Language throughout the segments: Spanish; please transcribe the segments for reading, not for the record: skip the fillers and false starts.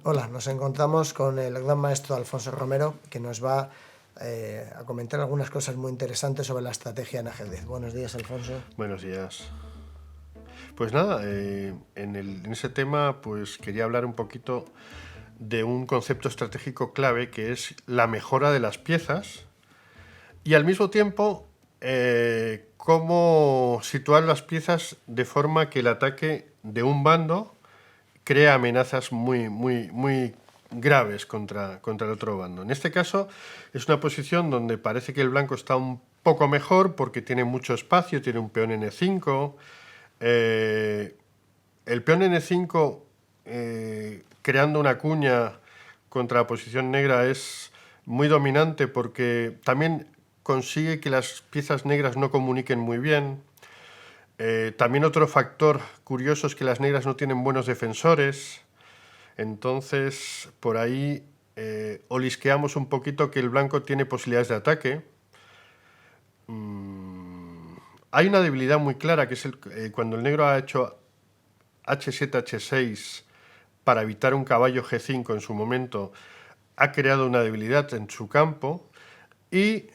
Hola, nos encontramos con el gran maestro Alfonso Romero, que nos va a comentar algunas cosas muy interesantes sobre la estrategia en ajedrez. Buenos días, Alfonso. Buenos días. Pues nada, en ese tema pues quería hablar un poquito de un concepto estratégico clave que es la mejora de las piezas y al mismo tiempo cómo situar las piezas de forma que el ataque de un bando crea amenazas muy graves contra el otro bando. En este caso es una posición donde parece que el blanco está un poco mejor porque tiene mucho espacio, tiene un peón N5. El peón N5 creando una cuña contra la posición negra es muy dominante porque también consigue que las piezas negras no comuniquen muy bien. También otro factor curioso es que las negras no tienen buenos defensores. Entonces, por ahí olisqueamos un poquito que el blanco tiene posibilidades de ataque. Hay una debilidad muy clara, que es cuando el negro ha hecho H7, H6 para evitar un caballo G5 en su momento, ha creado una debilidad en su campo y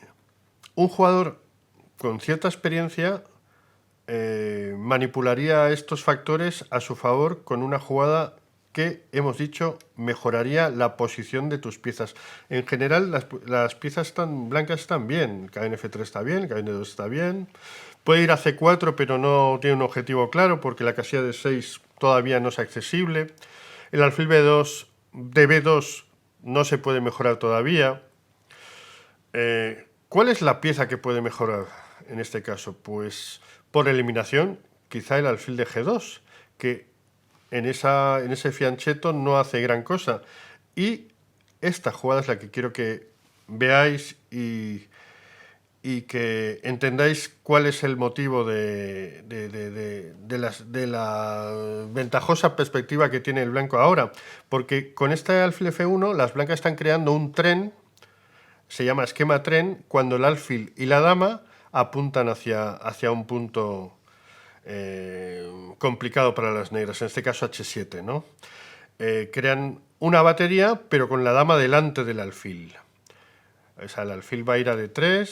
un jugador con cierta experiencia manipularía estos factores a su favor con una jugada que, hemos dicho, mejoraría la posición de tus piezas. En general, las piezas blancas están bien. El caballo en F3 está bien, el caballo en E2 está bien. Puede ir a C4, pero no tiene un objetivo claro porque la casilla de 6 todavía no es accesible. El alfil B2, de B2 no se puede mejorar todavía. ¿Cuál es la pieza que puede mejorar en este caso? Pues por eliminación, quizá el alfil de G2, que en ese fiancheto no hace gran cosa. Y esta jugada es la que quiero que veáis y que entendáis cuál es el motivo de la ventajosa perspectiva que tiene el blanco ahora. Porque con este alfil F1 las blancas están creando un tren, se llama esquema tren, cuando el alfil y la dama apuntan hacia un punto complicado para las negras, en este caso H7, ¿no? Crean una batería, pero con la dama delante del alfil. O sea, el alfil va a ir a D3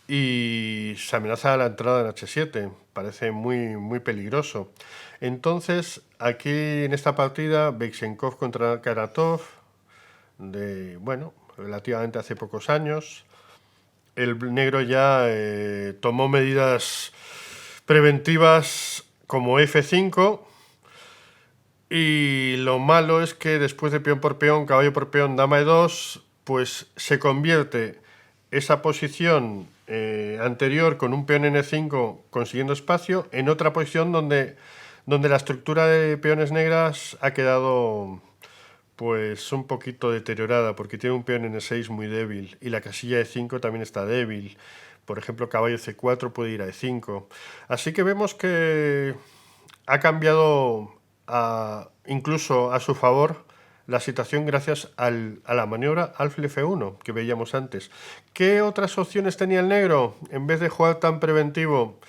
y se amenaza la entrada en H7. Parece muy peligroso. Entonces, aquí en esta partida, Beixenkov contra Karatov, relativamente hace pocos años, el negro ya tomó medidas preventivas como F5, y lo malo es que después de peón por peón, caballo por peón, dama E2, pues se convierte esa posición anterior con un peón N5 consiguiendo espacio en otra posición donde la estructura de peones negras ha quedado pues un poquito deteriorada porque tiene un peón N6 muy débil y la casilla E5 también está débil. Por ejemplo, caballo C4 puede ir a E5. Así que vemos que ha cambiado incluso a su favor la situación gracias a la maniobra alfil F1 que veíamos antes. ¿Qué otras opciones tenía el negro en vez de jugar tan preventivo?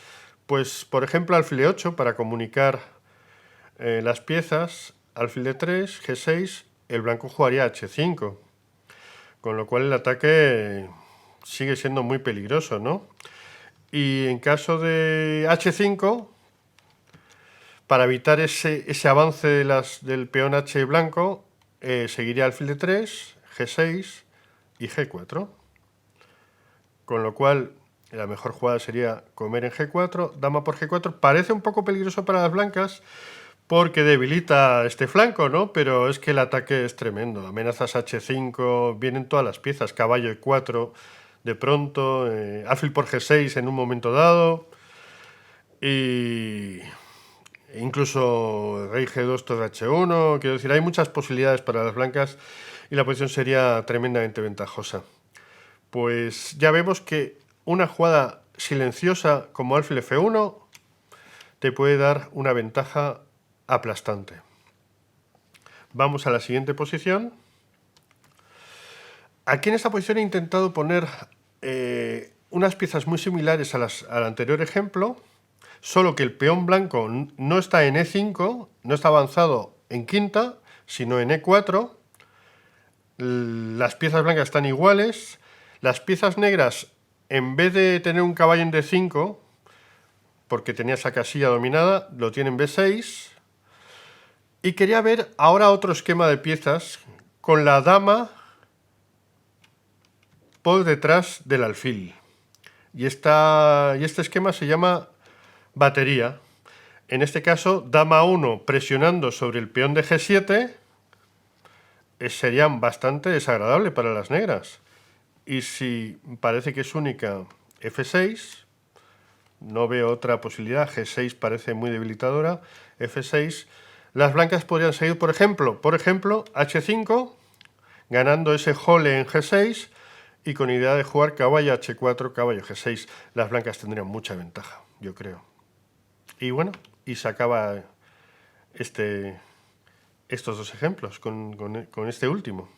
Pues, por ejemplo, alfil E8 para comunicar las piezas, alfil D3, G6, el blanco jugaría H5, con lo cual el ataque sigue siendo muy peligroso, ¿no? Y en caso de H5, para evitar ese avance del peón H blanco, seguiría alfil de 3, G6 y G4. Con lo cual, la mejor jugada sería comer en G4, dama por G4. Parece un poco peligroso para las blancas porque debilita este flanco, ¿no? Pero es que el ataque es tremendo. Amenazas H5, vienen todas las piezas, caballo E4 de pronto, alfil por G6 en un momento dado. Y incluso rey G2, torre H1, quiero decir, hay muchas posibilidades para las blancas y la posición sería tremendamente ventajosa. Pues ya vemos que una jugada silenciosa como alfil F1 te puede dar una ventaja aplastante. Vamos a la siguiente posición. Aquí en esta posición he intentado poner unas piezas muy similares al anterior ejemplo, solo que el peón blanco no está en E5, no está avanzado en quinta, sino en E4. Las piezas blancas están iguales. Las piezas negras, en vez de tener un caballo en D5, porque tenía esa casilla dominada, lo tiene en B6. Y quería ver ahora otro esquema de piezas con la dama por detrás del alfil. Y este esquema se llama batería. En este caso, dama 1 presionando sobre el peón de G7 sería bastante desagradable para las negras. Y si parece que es única F6, no veo otra posibilidad, G6 parece muy debilitadora, F6, las blancas podrían seguir, por ejemplo, H5, ganando ese jole en G6, y con idea de jugar caballo H4, caballo G6, las blancas tendrían mucha ventaja, yo creo. Y bueno, y se acaba estos dos ejemplos con este último.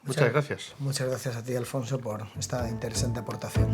Muchas gracias. Muchas gracias a ti, Alfonso, por esta interesante aportación.